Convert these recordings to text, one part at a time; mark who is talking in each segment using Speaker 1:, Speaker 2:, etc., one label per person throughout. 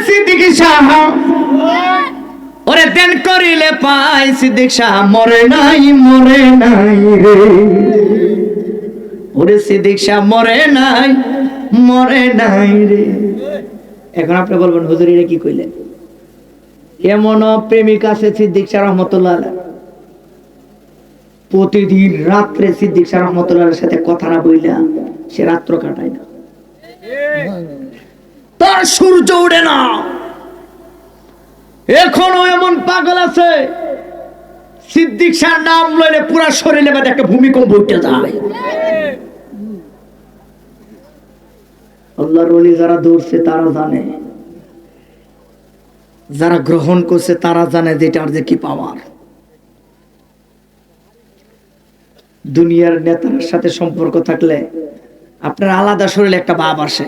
Speaker 1: সিদ্দিক শাহ ওরে দেন করিলে পাই সিদ্দিক শাহ মরে নাই রে ওরে সিদ্দিক শাহ মরে নাই রে। এখন আপনি বলবেন হুজুর এটা কি কইলেন? এমন প্রেমিক আছে সিদ্দিক শাহ রহমাতুল্লাহ আলাইহি, প্রতিদিন রাত্রে সিদ্দিক শাহ রহমাতুল্লাহ আলাইহির সাথে কথা না বইলা সে রাত্র কাটায় না, তার সূর্য ওঠে না। এখনো এমন পাগল আছে সিদ্দিক শাহ নাম লইলে পুরা শরীরে মধ্যে একটা ভূমিকম্প উঠে যায়। আল্লাহর ওলি যারা দৌড়ছে তারা জানে, যারা গ্রহণ করছে তারা জানে যে এটার যে কি পাওয়ার। দুনিয়ার নেতার সাথে সম্পর্ক থাকলে আপনার আলাদা শরীরে একটা ভাব আসে,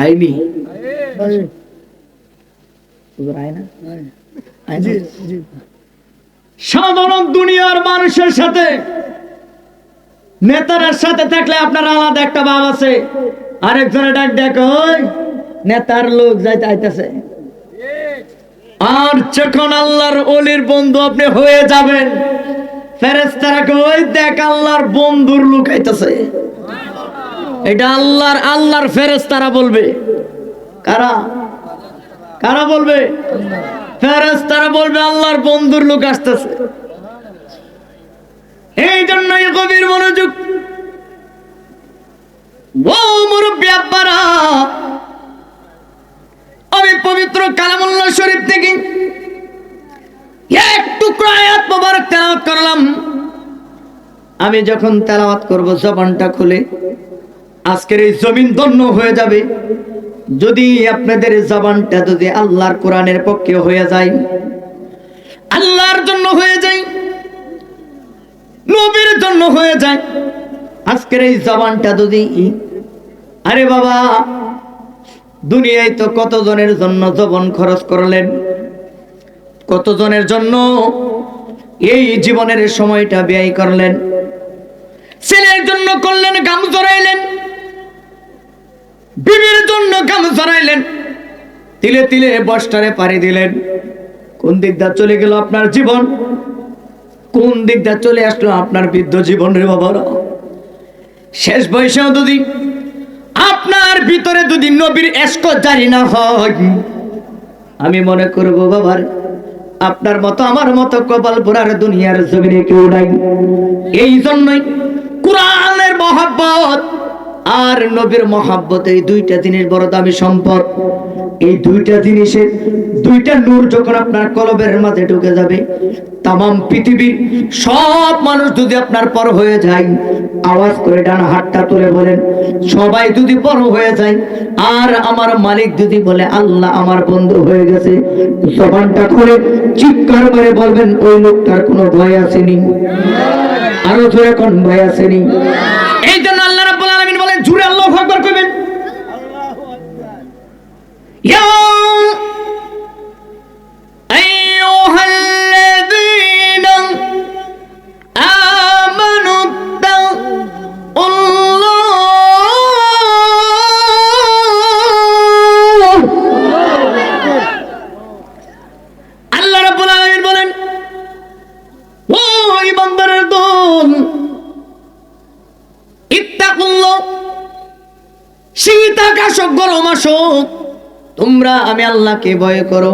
Speaker 1: আইনি সাধারণ দুনিয়ার মানুষের সাথে নেতার সাথে থাকলে আপনার আলাদা একটা ভাব আছে। আরেকজনের ডাক দেখো ওই নেতার লোক যাইতে আইতেছে। আর যখন আল্লাহর ওলির বন্ধু আপনি হয়ে যাবেন, ফেরেশতারা কই দেখ আল্লাহর বন্ধুর লোক আইতেছে। এটা আল্লাহর ফেরেশতারা বলবে। কারা বলবে? ফেরেশতারা বলবে আল্লাহর বন্ধুর লোক আসতেছে। এই জন্যই গভীর মনোযোগ। ও মুরব্বি আব্বারা, আমি পবিত্র কালামুল্লাহ শরীফ থেকে এক টুকরা আয়াত মোবারক তেলাওয়াত করলাম। আমি যখন তেলাওয়াত করব জবানটা খুলে আজকের এই জমিন ধন্য হয়ে যাবে যদি আপনাদের জবানটা যদি আল্লাহর কোরআনের পক্ষে হয়ে যায়, আল্লাহর জন্য হয়ে যায়, নবীর জন্য হয়ে যায়। আজকের এই জবানটা যদি, আরে বাবা দুনিয়ায় তো কতজনের জন্য জবান খরচ করলেন, কতজনের জন্য এই জীবনের সময়টা ব্যয় করলেন, ছেলের জন্য করলেন গাম জড়াইলেন, বিবির জন্য গাম জড়াইলেন, তিলে তিলে বস্তারে পাড়ি দিলেন। কোন দিকটা চলে গেল আপনার জীবন? কোন দিকটা চলে আসলো আপনার বৃদ্ধ জীবন রে বাবারা? শেষ বয়সেও যদি আপনার ভিতরে যদি নবীর ইশক জারি না হয়, আমি মনে করব বাবার আপনার মতো আমার মতো কপাল পোড়ার দুনিয়ার জমিনে কেউ নাই। এই জন্যই কোরআনের মহব্বত আর নবীর মহব্বত, এই দুইটা জিনিস বড় দামি সম্পদ। এই দুইটা জিনিসের দুইটা নূর যখন আপনার কলবের মাঝে ঢুকে যাবে, তামাম পৃথিবীর সব মানুষ যদি আপনার পর হয়ে যায়, আওয়াজ করে ডান হাতটা তুলে বলেন সবাই যদি পর হয়ে যায়, আর আমার মালিক যদি বলে আল্লাহ আমার বন্ধু হয়ে গেছে, জবানটা খুলে চিৎকার করে বলবেন ওই লোকটার কোনো ভয় আসেনি। আরো জোরে কোন ভয় আসেনি? এই জন্য আল্লাহ রাব্বুল আলামিন বলেন জোরে আল্লাহু আকবার কইবেন। ইয়া আইয়ুহাল্লাযীনা আমানু তাকুল্লাহ। আল্লাহ রাব্বুল আলামিন বলেন ও ইমানদারের দল, ইত্তাকুল্লাহ, শীত আকাশ গরম আসুক তোমরা আমি আল্লাহকে ভয় করো।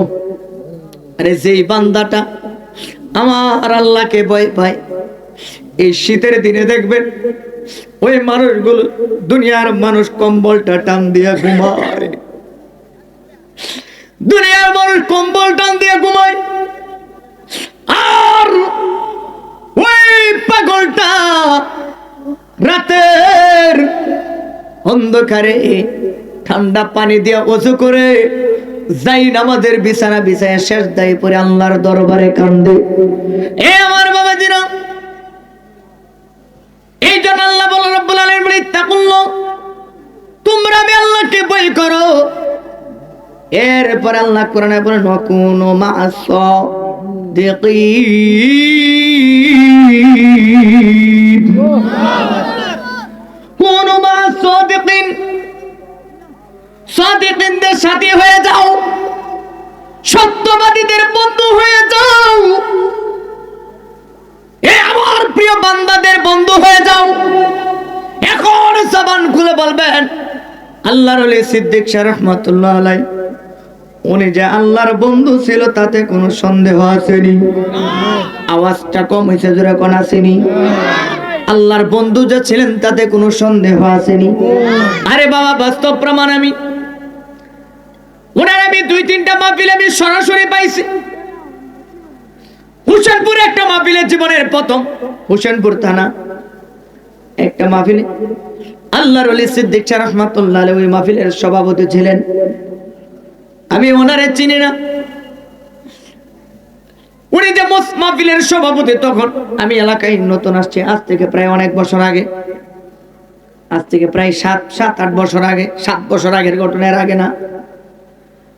Speaker 1: আরে যেই বান্দাটা আমার আল্লাহকে ভয় পায়, এই শীতের দিনে দেখবেন ওই মানুষগুলো, দুনিয়ার মানুষ কম্বলটা টান দিয়ে ঘুমায়, দুনিয়ার মানুষ কম্বল টান দিয়ে ঘুমায়, আর ওই পাগলটা রাতের অন্ধকারে ঠান্ডা পানি দিয়ে ওযু করে যাই নামাজের বিছানা বিছায় সেজদায় পড়ে আল্লাহর দরবারে কান্দে। এ আমার বাবাজিরা, এই জন্য আল্লাহ বলেন রব্বুল আলামিন বলে তাকুল্লাহ, তোমরা আমি আল্লাহকে ভয় করো। এরপর আল্লাহ কোরআনে বলেন ওয়াকুনু মা'আস সাদিকিন, কুনু মা'আস সাদিকিন, সাদিকিনদের সাথী হয়ে যাও, সত্যবাদীদের বন্ধু হয়ে যাও, এ আমার প্রিয় বান্দাদের বন্ধু হয়ে যাও। এখন জবান খুলে বলবেন আল্লাহর ওলি সিদ্দিক শাহ রাহমাতুল্লাহ আলাইহি উনি যে আল্লাহর বন্ধু ছিল তাতে কোনো সন্দেহ আসেনি। আওয়াজটা কম হয়েছে, জোরে কোন আসেনি? আল্লাহর বন্ধু যে ছিলেন তাতে কোনো সন্দেহ আসেনি। আরে বাবা, বাস্তব প্রমাণ আমি ওনার আমি 2-3টা মাহফিল আমি সরাসরি পাইছি। হুসেনপুর একটা মাহফিলে, জীবনের প্রথম হুসেনপুর থানা একটা মাহফিলে আল্লাহর ওলি সিদ্দিক শাহ রাহমাতুল্লাহ আলাইহি ওই মাহফিলের সভাপতি ছিলেন। আমি ওনারে চিনি না, উনি যে মাহফিলের সভাপতি তখন আমি এলাকায় নতুন আসছি, আজ থেকে প্রায় অনেক বছর আগে, আজ থেকে প্রায় 7-8 বছর আগে, 7 বছর আগের ঘটনা, এর আগে না,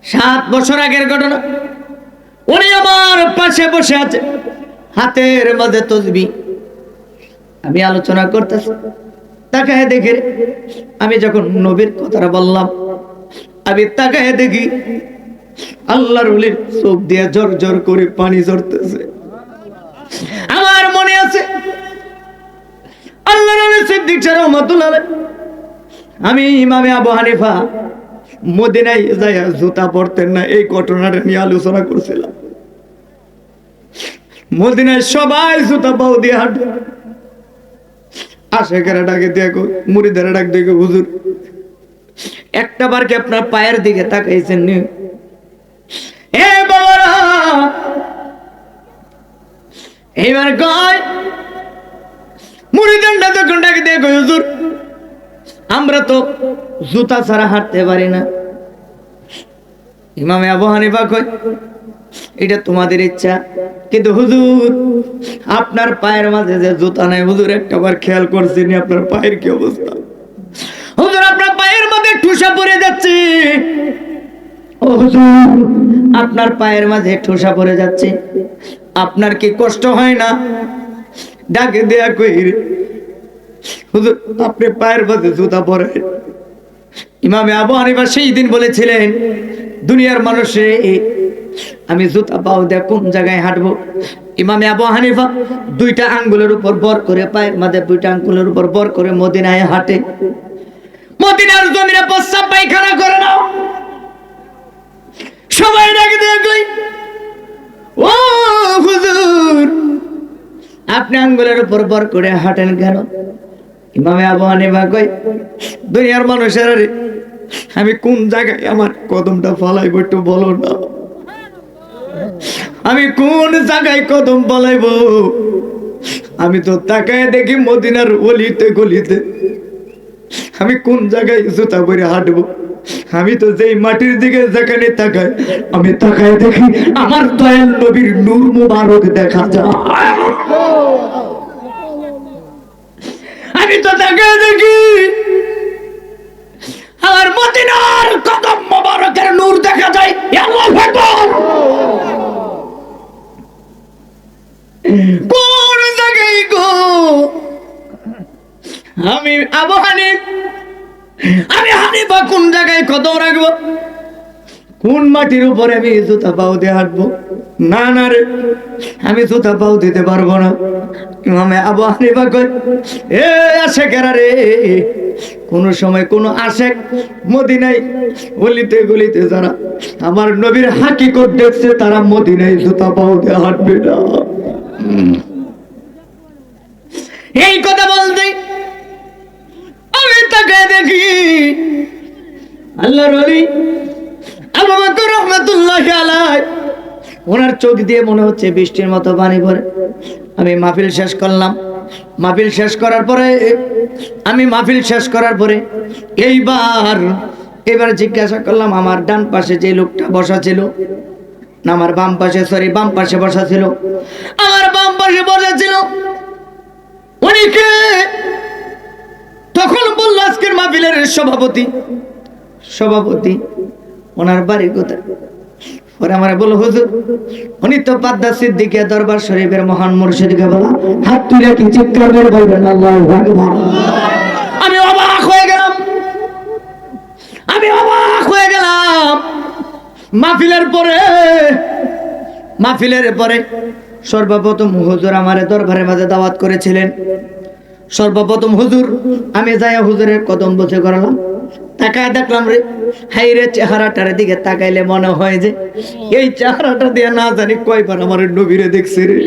Speaker 1: 7 বছর আগের ঘটনা। উনি আমার পাশে বসে আছে, হাতের মাঝে তসবিহ, আমি আলোচনা করতেছি, তাকায় দেখে আমি যখন নবীর কথাটা বললাম, আমি তাকায় দেখি আল্লাহর ওলির চোখ দিয়ে জোর জোর করে পানি ঝরতেছে। আমার মনে আছে আল্লাহর ওলি সিদ্দিক শাহ রাহমাতুল্লাহ আলাইহি, আমি ইমামে আবু হানিফা মদিনায় যাইয়া জুতা পরতেন না, এই ঘটনাটা নিয়ে আলোচনা করছিলাম। মদিনায় সবাই জুতা পাও দিয়ে হাঁটে, আশেকেরা ডাকে দেখো, মুরিদারা ডাক দেখো, হুজুর একটা বার কি আপনার পায়ের দিকে তাকাইছেন নি? এ বাবারা, এইবার কয় মুরিদানটা তখন ডাকে দেখো, হুজুর আমরা তো জুতা ছাড়া হাঁটতে পারি না। ইমামে আবু হানিফা কয় এটা তোমাদের ইচ্ছা, কিন্তু হুজুর আপনার পায়ের মাঝে যে জুতা নাই, হুজুর একটাবার খেয়াল করছেন আপনার পায়ের কি অবস্থা? হুজুর আপনার পায়ের মাঝে ঠুসা পড়ে যাচ্ছে। ও হুজুর আপনার পায়ের মাঝে ঠুসা পড়ে যাচ্ছে, আপনার কি কষ্ট হয় না? ডাকে দেয়া কই হুজুর আপনি পায়ের মাঝে জুতা পরে। ইমামে আবু হানিফা সেই দিন বলেছিলেন দুনিয়ার মানুষে আমি জুতা পাও দিয়ে কোন জায়গায় হাঁটবো? ইমামে আবু হানিফা 2টা আঙ্গুলের উপর বর করে, পায়ের মাঝে 2টা আঙ্গুলের উপর বর করে মদিনায় হাঁটে। মদিনার জমিনে প্রস্রাব পায়খানা করে নাও, সবাই ডাকে দিয়ে কই ও হুজুর আপনি আঙ্গুলের উপর বর করে হাঁটেন কেন? ইমামে আবু হানিফা কয় দুনিয়ার মানুষের আমি কোন জায়গায় আমার কদমটা ফলাইব একটু বলো না, আমি কোন জায়গায় কদম ফলাইব? আমি তো তাকায় দেখি মদিনার অলিতে গলিতে, আমি কোন জায়গায় জুতা পরে হাঁটবো? আমি তো যেই মাটির দিকে যেখানে তাকাই, আমি তাকায় দেখি আমার দয়াল নবীর নূর মুবারক দেখা যায়। আমি তো তাকায় দেখি আমার মদিনার কদম মুবারকের নূর দেখা যায়। আল্লাহু আকবার। কোন জায়গায় গো আমি আবু হানিফা, আমি হানিফা কোন জায়গায় কদম রাখবো? কোন মাটির উপরে আমি জুতা পাও দিয়ে হাঁটবো? না না রে, আমি জুতা পাও দিতে পারবো না। ইমামে আবু হানিফা কয় এ আশেকেরা রে, কোন সময় কোন আশেক মদিনায় গলিতে গলিতে যারা আমার নবীর হাকিকত দেখছে তারা মদিনায় জুতা পাও দিয়ে হাঁটবে না। এই কথা বলতে আমি তাকে দেখি আল্লাহর ওলি আবু বকর রাহমাতুল্লাহি আলাইহি, ওনার চোখ দিয়ে মনে হচ্ছে বৃষ্টির মতো পানি পড়ে। আমি মাহফিল শেষ করলাম, মাহফিল শেষ করার পরে এইবার জিজ্ঞাসা করলাম আমার ডান পাশে যে লোকটা বসা ছিল, না আমার বাম পাশে বসা ছিল, আমার বাম পাশে বসা ছিল উনি কে? তখন বলল আজকের মাহফিলের সভাপতি। ওনার বাড়ি কোথায়? পরে আমার বলল হুজুর উনি তো পাদ্দা সিদ্দিকিয়া দরবার শরীফের মহান মুর্শিদ কেবলা। হাত তুলে কি চিৎকার করে বলবেন আল্লাহু আকবার। আমি অবাক হয়ে গেলাম, আমি অবাক মাহফিলের পরে সর্বপ্রথম হুজুর আমারে দরবারের মাঝে দাওয়াত করেছিলেন। সর্বপ্রথম হুজুর আমি যাইয়া হুজুরের কদম বসে করলাম, তাকায় দেখলাম রে হাই রে, চেহারাটার দিকে তাকাইলে মনে হয় যে এই চেহারাটা দিয়ে না জানি কয়বার আমার নবীরে দেখছি রে।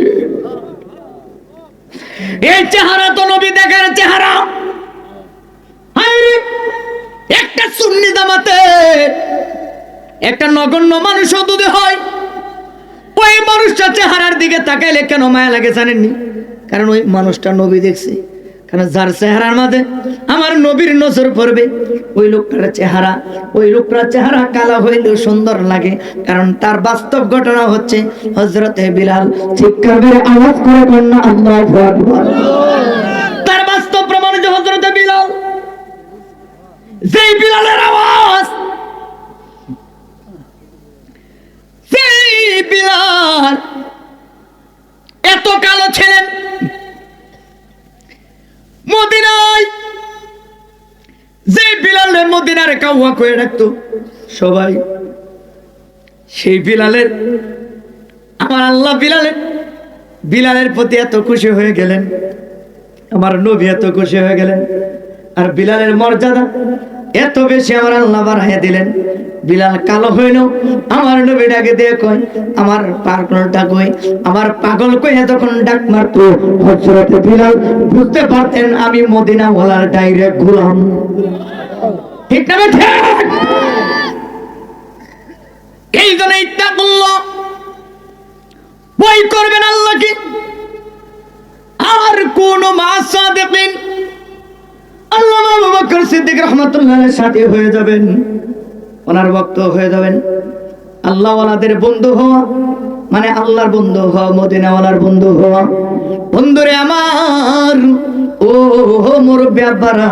Speaker 1: এই চেহারা তো নবী দেখার চেহারা। হাই রে, একটা সুন্নি জামাতে একটা নগণ্য মানুষ যদি হয়, ওই মানুষটা চেহারার দিকে তাকাইলে কেন মায়া লাগে জানেননি? কারণ ওই মানুষটা নবী দেখছে। কারণ যার চেহারার মাঝে আমার নবীর নজর পড়বে, ওই লোকটার চেহারা কালো হইলেও সুন্দর লাগে। কারণ তার বাস্তব ঘটনা হচ্ছে হযরতে বিলাল। চিৎকার করে আওয়াজ করে বলুন আল্লাহু আকবার। তার বাস্তব প্রমাণ যে হযরতে বিলাল, যেই বিলালের আওয়াজ, যেই বিলাল এত কালো ছিলেন, মদিনায় যে বিলালের মদিনার কাউয়া করে রাখতো সবাই, সেই বিলালের আমার আল্লাহ বিলালের প্রতি এত খুশি হয়ে গেলেন, আমার নবী এত খুশি হয়ে গেলেন। আর বিলালের মর্যাদা এত বেশি আমার আল্লাহ বাড়াইয়া দিলেন। বিলাল কালো হইল, আমার নবীটাকে দিয়ে কয় আমার পাগলটা কই, আমার পাগল কইয়া যখন ডাক মারতো হযরতে বিলাল বুঝতে পারতেন আমি মদিনা ওয়ালার ডাইরেক্ট গোলাম। ঠিক না ঠিক? এই জন্য ইত্তাকুল্লাহ, ভয় করবেন আল্লাহকে। আর কোন মাসাদিকিন আল্লামা আবু বকর সিদ্দিক রাহমাতুল্লাহির সাথে হয়ে যাবেন, ওনার ভক্ত হয়ে যাবেন। আল্লাহ ওয়ালাদের বন্ধু হওয়া মানে আল্লাহর বন্ধু হওয়া, মদিনাওয়ালার বন্ধু হওয়া। বন্ধুরে আমার, ও মুরব্বি আব্বারা,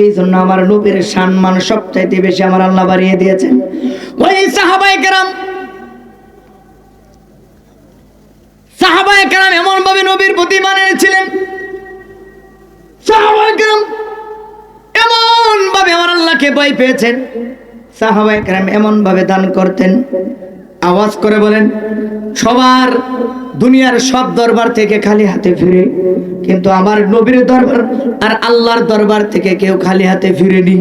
Speaker 1: এই জন্য আমার নবীর সম্মান সবচাইতে বেশি আমার আল্লাহ বাড়িয়ে দিয়েছেন। ওই সাহাবায়ে কেরাম এমন ভাবে নবীর প্রতি মানে ছিলেন, সাহাবায়ে কেরাম এমন ভাবে আমার আল্লাহকে ভয় পেয়েছেন, সাহাবায়ে কেরাম এমন ভাবে দান করতেন। আওয়াজ করে বলেন, সবার দুনিয়ার সব দরবার থেকে খালি হাতে ফিরে, কিন্তু আমার নবীর দরবার আর আল্লাহর দরবার থেকে কেউ খালি হাতে ফিরেনি।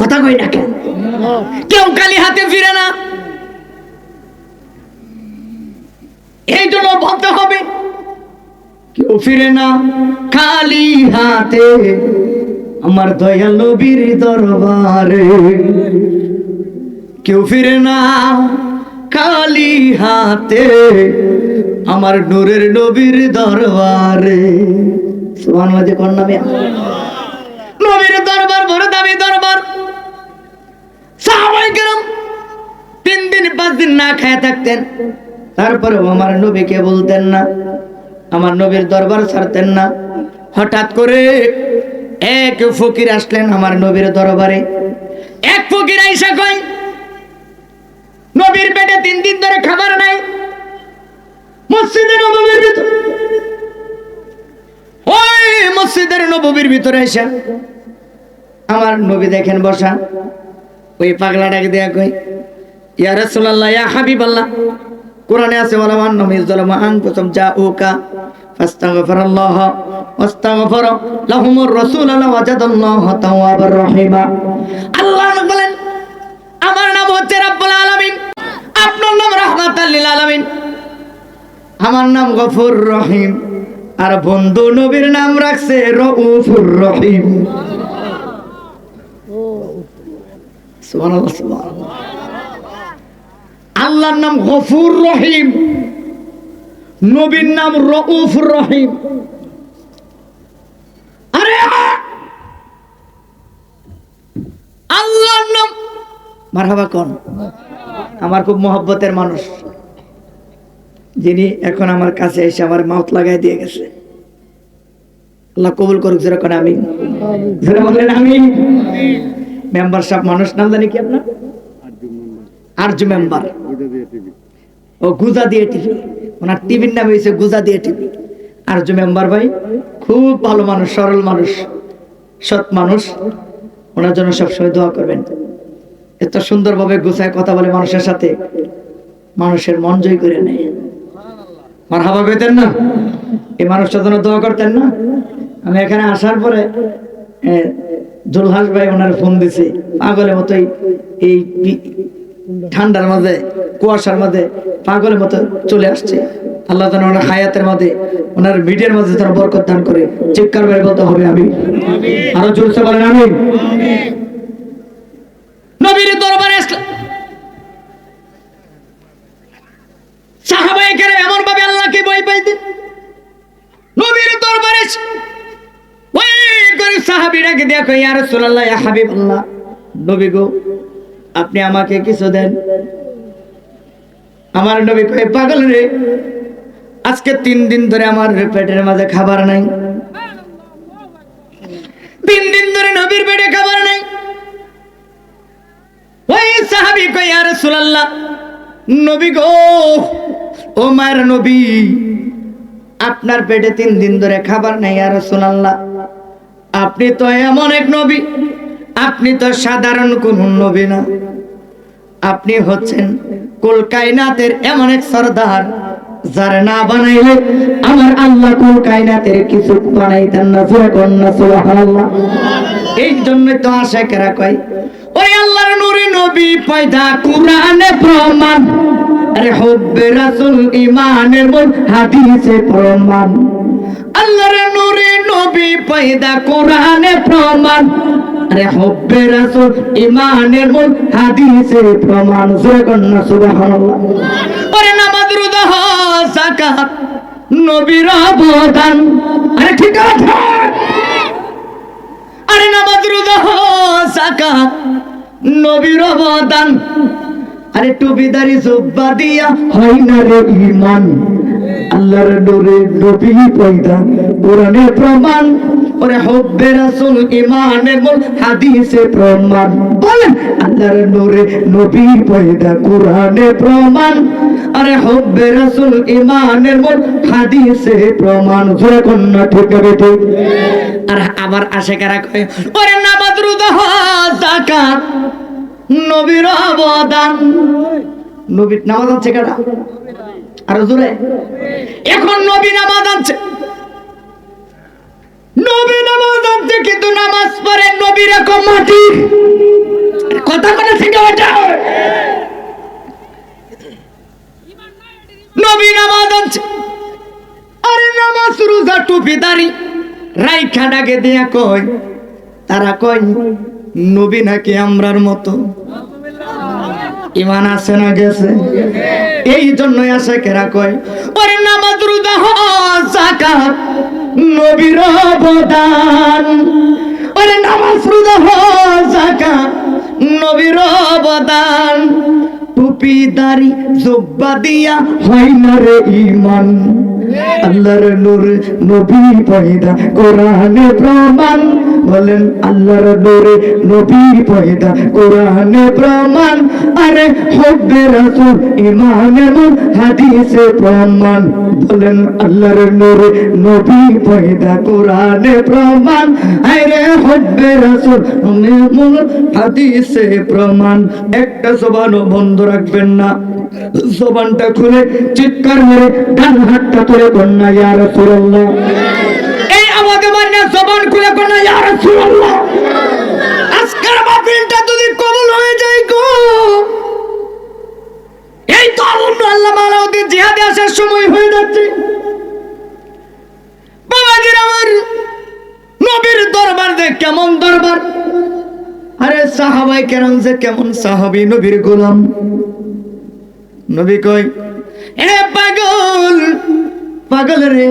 Speaker 1: কথা কই না কেন? কেউ খালি হাতে ফিরে না। এই জন্য বলতে হবে কেউ ফিরে না খালি হাতে আমার দয়াল নবীর দরবারে, কেউ ফিরে না খালি হাতে আমার নূরের নবীর দরবারে। সুবহানাল্লাহ যে কোন নামে নবীর দরবার বড় দামি দরবার। সাহাবায়ে কেরাম 3 দিন 5 দিন না খেয়ে থাকতেন, তারপরেও আমার নবীকে বলতেন না, আমার নবীর দরবার ছাড়তেন না। হঠাৎ করে এক ফকির আসলেন আমার নবীর দরবারে। এক ফকির আইসা কয় নবীর পেটে 3 দিন ধরে খাবার নাই। মসজিদে নববীর ভিতর, ওই মসজিদের নববীর ভিতরে এসে আমার নবী দেখেন বসা। ওই পাগলাটাকে দেয়া কই ইয়া রাসূলুল্লাহ ইয়া হাবিবাল্লাহ, কোরআনে আছে ওয়ালা মান নামিজ যালামা আনফুসাহুম জাউকা ফাস্তাগফিরুল্লাহ ওয়াস্তাগফার লাহুমুর রাসূল লাওয়াজাদাল্লাহু তাওয়াবার রহিমা। আল্লাহ বলেন আমার নাম হচ্ছে রাব্বুল আলামিন, আপনার নাম রাহমাতাল লিল আলামিন, আমার নাম গফুর রহিম, আর বন্ধু নবীর নাম রাখছে রউফুর রহিম। সুবহানাল্লাহ সুবহানাল্লাহ। আল্লাহর নাম গফুর রহিম, নবীর নাম রউফুর রহিম। আরে আল্লাহর নাম মারহাবা কোন আমার খুব মহব্বতের মানুষ, যিনি এখন আমার কাছে এসে আমার মাউথ লাগাই দিয়ে গেছে। আল্লাহ কবুল করুক, যেরকম আমিন। যারা বলেন আমিন। মেম্বার সাহেব মানুষ নাম জানি কি আপনার? আরজু মেম্বার। ও গুজা দিয়ে টিভি, ওনার টিভির নাম হয়েছে গুজা দিয়ে টিভি। আরজু মেম্বার ভাই খুব ভালো মানুষ, সরল মানুষ, সৎ মানুষ। ওনার জন্য সবসময় দোয়া করবেন। এত সুন্দরভাবে গুছায় কথা বলে মানুষের সাথে, মানুষের মন জয় করে নেয়। মারহাবা কইতেন না? এই মানুষটার জন্য দোয়া করতেন না? আমি এখানে আসার পরে জুলহাস ভাই ওনার ফোন দিছে, পাগলের মতো এই ঠান্ডার মাঝে কুয়াশার মাঝে পাগলের মতো চলে আসছে। আল্লাহ যেন ওনার হায়াতের মাঝে, ওনার ভিডিওর মাঝে যেন বরকত দান করে। চিৎকার করে বলতে হবে আমি, আরো জোরসে বলেন আমি। নবীর দরবারে সাহাবায়ে কেরাম এমন ভাবে আল্লাহকে ভয় পাইতেন। নবীর দরবারে ওই করে সাহাবীরাকে দেখো, ইয়া রাসূলুল্লাহ, ইয়া হাবিবাল্লাহ, নবী গো আপনি আমাকে কিছু দেন। আমার নবী কয়, পাগল রে, আজকে 3 দিন ধরে আমার পেটের মাঝে খাবার নাই। 3 দিন ধরে নবীর পেটে খাবার নাই। ওই সাহাবী কয়, ইয়া রাসূলুল্লাহ, নবী গো, ও মায়ের নবী, আপনার পেটে 3 দিন ধরে খাবার নাই। ইয়া রাসূলুল্লাহ, আপনি তো এমন এক নবী, আপনি তো সাধারণ কোন নবী না, আপনি হচ্ছেন কুল কায়নাতের এমন এক সরদার, যার না বানাইলে আমার আল্লাহ কুল কায়নাতের কিছু বানাইতেন না। সুবহানাল্লাহ। এই জন্য তো আশিকেরা কয়, ওই আল্লাহর নূরে নবী পয়দা কুরআনে প্রমাণ, আরে হুব্বে রাসূল ঈমানের মূল হাদিসে প্রমাণ। আল্লাহর নূরে নবী পয়দা কুরআনে প্রমাণ, আরে হুব্বে রাসূল ঈমানের মূল হাদিসে প্রমাণ। সুবহানাল্লাহ। ওরে নামাজ রোজা হজ যাকাত নবীর অবদান, আরে ঠিক আছে, আরে নামাজ রোজা হজ যাকাত নবীর অবদান, আরে টুপিদারি জুব্বা দিয়া হয় না রে ঈমান। আল্লাহর নূরে নবী পয়দা কোরআনে প্রমাণ, ওরে হুব্বে রাসূল ঈমানের মূল হাদিসে প্রমাণ। বলেন, আল্লাহর নূরে নবী পয়দা কোরআনে প্রমাণ, আরে হুব্বে রাসূল ঈমানের মূল হাদিসে প্রমাণ। জোরে কন্যা ঠিক হবে ঠিক। আর আবার আশিকেরা কয়, ওরে নামাজ রোজা হজ যাকাত নবীর অবদান। নবী নামাজ আনছে কারা? আর জোরে, এখন নবী নামাজ আনছে, নবী নামাজ আনছে, কিন্তু নামাজ পড়ে নবী রকম মাটি। কথা বলে ঠিক আছে? নবী নামাজ আনছে, আরে নামাজ রোজা টুপিদারি রাইখা ডাকে দিয়া কয়, তারা কয় নবী নাকি আমরার মতো। ঈমান আছে না গেছে? এই জন্যই আশিকেরা কয়, ওরে নামাজ রোজা হজ যাকাত নবীর অবদান, ওরে নামাজ রোজা হজ যাকাত নবীর অবদান। টুপিদারি জুব্বা দিয়া হয় না রে ঈমান। আল্লাহর নূর নবী পয়দা কোরআনে প্রমাণ। বলেন, আল্লাহর নূরে নবী পয়দা কোরআনে প্রমাণ, আরে হুব্বে রাসূল ঈমানের মূল হাদিসে প্রমাণ। বলেন, আল্লাহর নূরে নবী পয়দা কোরআনে প্রমাণ, আরে হুব্বে রাসূল ঈমানের মূল হাদিসে প্রমাণ। একটা জবানও বন্ধ রাখবেন না, জবানটা খুলে চিৎকার মেরে ডান হাতটা তুলে কন্যা ইয়া রাসূলুল্লাহ। এই আমাকে মানে জবান খুলে কন্যা ইয়া রাসূলুল্লাহ। আজকের মাহফিলটা যদি কবুল হয়ে যায় গো, এই তো আল্লাহ মালাউদ্দিন জিহাদে আসার সময় হয়ে যাচ্ছে। বাবাজির আমার, নবীর দরবার যে কেমন দরবার, আরে সাহাবায়ে কেরাম যে কেমন সাহাবী, নবীর গোলাম। নবী কয়, এ পাগল, পাগল রে,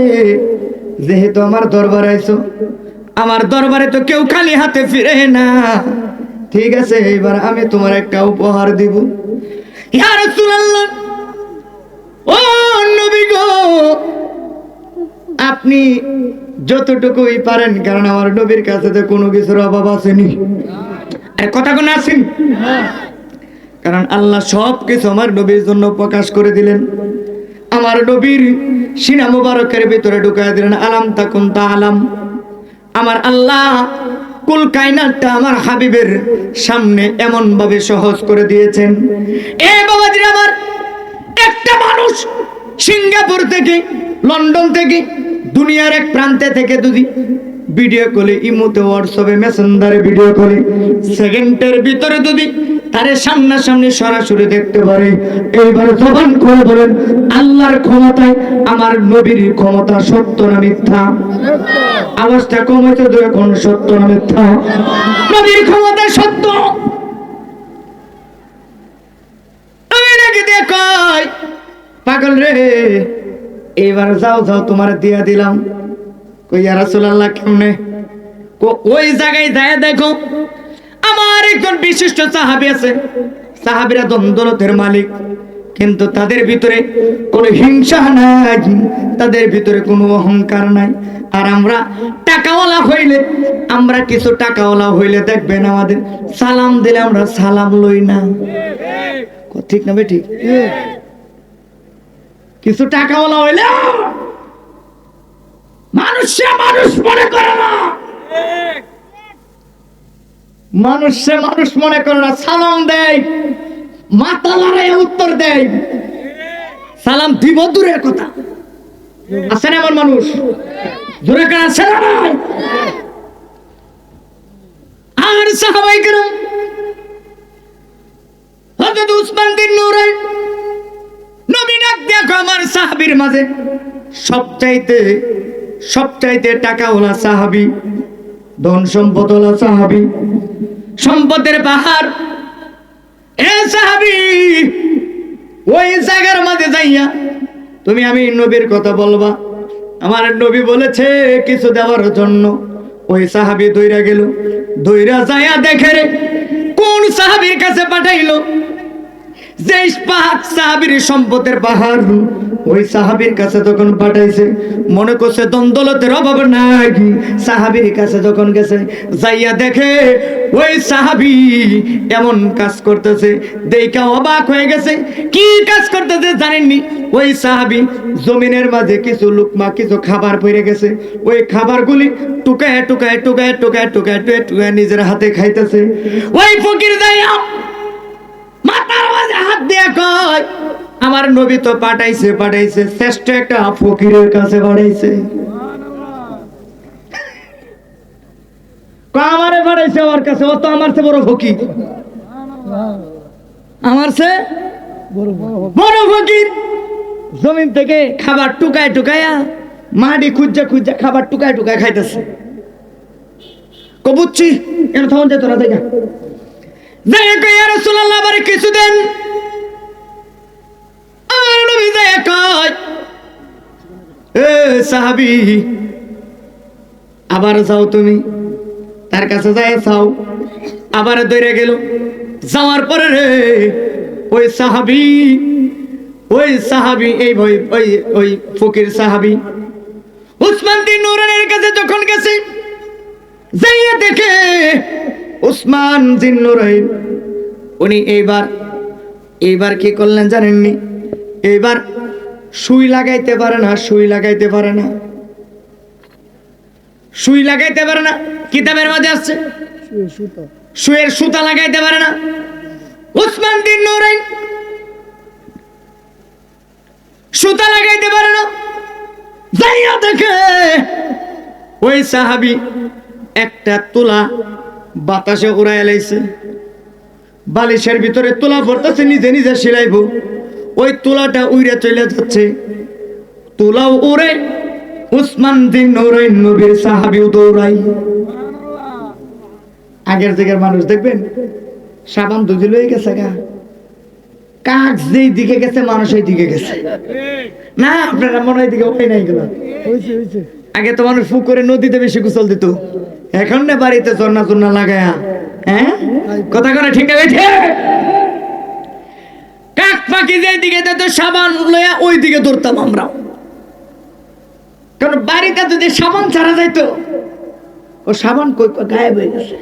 Speaker 1: যেহেতু আমার দরবারে আইছো, আমার দরবারে তো কেউ খালি হাতে ফিরে না, ঠিক আছে, এবার আমি তোমার একটা উপহার দিব। ইয়া রাসূলুল্লাহ, ও নবী গো, আপনি যতটুকুই পারেন, কারণ আমার নবীর কাছে তো কোনো কিছুর অভাব আসেনি। আর কথা কোন আসেন? কারণ আল্লাহ সব কিছু আমার নবীর জন্য প্রকাশ করে দিলেন। আমার নবীর সিনা মুবারকের ভিতরে ঢুকায় দিলেন আলাম তাকুন তাআলাম। আমার আল্লাহ কুল কায়নাতটা আমার হাবিবের সামনে এমন ভাবে সহজ করে দিয়েছেন। এ বাবাজিরা আমার, একটা মানুষ সিঙ্গাপুর থেকে, লন্ডন থেকে, দুনিয়ার এক প্রান্তে থেকে যদি ভিডিও কলে, ইমোতে, হোয়াটসঅ্যাপে, মেসেঞ্জারে ভিডিও কলে সেকেন্ডের ভিতরে যদি তারে সামনাসামনি সরাসরি দেখতে পারে, এইবার জবান করে বলেন আল্লাহর ক্ষমতায় আমার নবীর ক্ষমতা সত্য না মিথ্যা? আওয়াজটা কমাইতে ধরে কোন সত্য না মিথ্যা? নবীর ক্ষমতা সত্য। তুমি নাকি দেখাই পাগল রে, এবার যাও যাও তোমার দিয়া দিলাম। কই ইয়া রাসূলুল্লাহ কেমনে? ওই জায়গায় যায় দেখো আমার একজন বিশিষ্ট সাহাবী আছে। সাহাবীরা দৌলতের মালিক, কিন্তু তাদের ভিতরে কোনো হিংসা নাই, তাদের ভিতরে কোনো অহংকার নাই। আর আমরা টাকাওয়ালা হইলে, আমরা কিছু টাকাওয়ালা হইলে দেখবেন আমাদের সালাম দিলে আমরা সালাম লই না। ঠিক না বেঠিক? কিছু টাকাওয়ালা হইলে মানুষে মানুষ মনে করে না, মানুষে মানুষ মনে করে না, সালাম দেয়, মাথা লড়াইয়ে উত্তর দেয়। সালাম দিব দূরের কথা, আছে না এমন মানুষ? দূরে কার আছে না? আর সাহাবায়ে কেরাম হযরত উসমান বিন নুরাইন নবী ডাক দেখো আমার সাহাবীর মাঝে সবচাইতে টাকাওয়ালা সাহাবী, ধন সম্পদওয়ালা সাহাবী, সম্পদের পাহাড়। এ সাহাবী, ওই জায়গার মাঝে যাইয়া তুমি আমি নবীর কথা বলবা। আমার নবী বলেছে কিছু দেওয়ার জন্য। ওই সাহাবী দৌড়া গেল, দৌড়া যাইয়া দেখে রে কোন সাহাবীর কাছে পাঠাইলো, যে সাহাবীর সম্পদের পাহাড় ওই সাহাবীর কাছে তখন পাঠাইছে। মনে করছে দ্বন্দ্বলতের অভাব নাই, সাহাবীর কাছে যখন গেছে যাইয়া দেখে ওই সাহাবী এমন কাজ করতেছে, দেখা অবাক হয়ে গেছে। কি কাজ করতেছে জানেননি? ওই সাহাবী জমিনের মাঝে কিছু লুকমা, কিছু খাবার পড়ে গেছে, ওই খাবারগুলি টুকায় টুকায় টুকায় টুকায় টুকায় টুকায় টুকায় নিজের হাতে খাইতেছে। ওই ফকির যাইয়া মাথার মাঝে হাত দিয়ে কয় আমার নবী তো পাঠাইছে শ্রেষ্ঠ একটা ফকিরের কাছে পাঠাইছে। আমারে পাঠাইছে ওর কাছে, ও তো আমার চেয়ে বড় ফকির, আমার চেয়ে বড় ফকির। জমিন থেকে খাবার টুকায় টুকায়া, মাটি খুঁজা খুঁজা খাবার টুকায় টুকায় খাইতেছে। বুঝছি কেন তখন যেত না, দেখা যাই কই ইয়া রাসূলুল্লাহ আমারে কিছু দেন। আমার নবী যায় কয় এ সাহাবী, আবার যাও তুমি তার কাছে যায় চাও। আবার দৌড়ে গেল, যাওয়ার পরে রে ওই সাহাবী এই ওই ফকির সাহাবী উসমান বিন নুরাইনের কাছে যখন গেছে, যাইয়া দেখে উসমান বিন নুরাইন উনি এইবার কি করলেন জানেননি? এইবার সুই লাগাইতে পারে না, কিতাবের মধ্যে আসছে সুইয়ের সুতা লাগাইতে পারে না। উসমান বিন নুরাইন সুতা লাগাইতে পারে না। যাইয়া দেখে ওই সাহাবী একটা তুলা বাতাসে উড়াইয়া লাইছে, বালিশের ভিতরে তুলা পড়তেছে, নিজে নিজে সিলাইব। ওই তুলাটা উড়ে চলে যাচ্ছে, তুলাও উড়ে, উসমান বিন নুরাইন নবীর সাহাবীও দৌড়াই। আগের যুগের মানুষ দেখবেন সাবান দুধি লয়ে গেছে গা, কাক যেই দিকে গেছে মানুষ এই দিকে গেছে না। আপনারা মনে হয় দিকে ওই নাই গেল। আগে তো মানুষ পুকুরে নদীতে বেশি গোসল দিত, এখন না বাড়িতে ঝর্ণা লাগায়া। হ্যাঁ, কথা কথা ঠিক না? কাক পাখি যেই দিকে যেত সাবান লয়া ওই দিকে দৌড়তাম আমরা, কারণ বাড়িতে যদি সাবান ছাড়া যাইতো ও সাবান কই গায়েব হয়ে গেছে।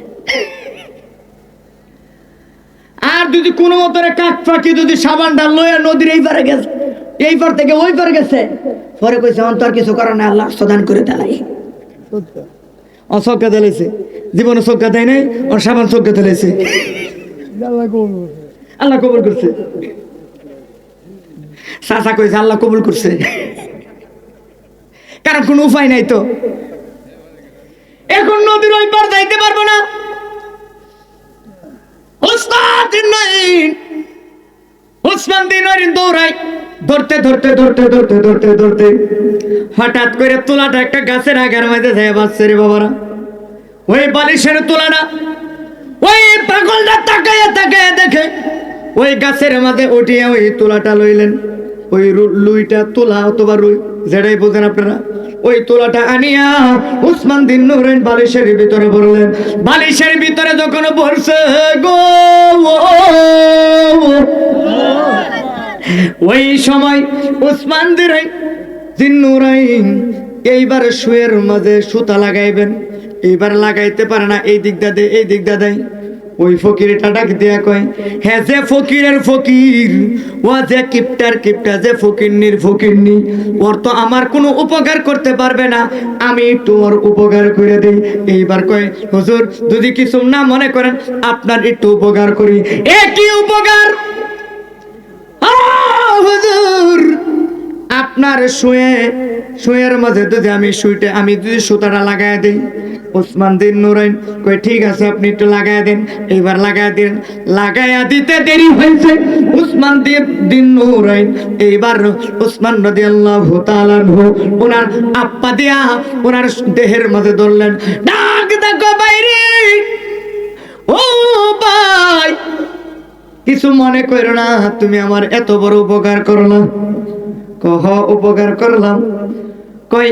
Speaker 1: আর যদি কোনো মতরে কাক পাখি যদি সাবানটা লয়া নদীর এই পারে গেছে, এই পার থেকে ওই পার গেছে, পরে কইছে অন্তর কিছু করে না, আল্লাহ সদান করে দেলাই অসকে দিলেছে। জীবনে চোখা দেয় নাই, ওর সাবান চোখা তুলেছে, আল্লাহ কবুল করছে। চাচা কইছে আল্লাহ কবুল করছে, কারণ কোনো উপায় নাই তো। এখন নদীর ওই পার যাইতে পারবো না। ওসমান দিন দৌড়াই, ধরতে ধরতে ধরতে ধরতে ধরতে ধরতে হঠাৎ করে তোলাটা একটা গাছের আগার মাঝে যায় বাচ্চা রে বাবারা। ওই বালিশের তোলাটা ওই পাগলটা তাকায় তাকায় দেখে ওই গাছের মাঝে উঠিয়ে ওই তোলাটা লইলেন। ওই লুইটা তোলা অথবা রুই যেটাই বোঝেন আপনারা, ওই তোলাটা আনিয়া উসমান দিন নুরাইন বালিশের ভিতরে ভরলেন। বালিশের ভিতরে যখন ভরছে গো, ওই সময় উসমান দিন নুরাইন এইবার শুয়ের মাঝে সুতা লাগাইবেন, এইবার লাগাইতে পারে না, এই দিক দা দে এই দিক দা দেয়। ওই ফকিরটা ডাক দিয়া কয়, হ্যাঁ যে ফকিরের ফকির, ও যে কিপটার কিপটা, যে ফকিরনির ফকিরনি, ওর তো আমার কোনো উপকার করতে পারবে না, আমি একটু ওর উপকার করে দিই। এইবার কয়, হুজুর যদি কিছু না মনে করেন আপনার একটু উপকার করি। এ কি উপকার? হুজুর আপনার শুয়ের মাঝে যদি আমি যদি সুতাটা লাগাই দিই। উসমান দিন নুরাইন কই ঠিক আছে আপনি একটু লাগাই দেন। এইবার লাগাই দিন, লাগাইয়া দিতে দেরি হয়েছে। উসমান দিন নুরাইন এইবার উসমান রাদিয়াল্লাহু তাআলা আনহু ওনার আপ্পা দিয়া ওনার দেহের মাঝে ধরলেন। ডাক দেখো বাইরে, ও ভাই কিছু মনে করো না, তুমি আমার এত বড় উপকার করলা। কহ উপকার করলাম। কই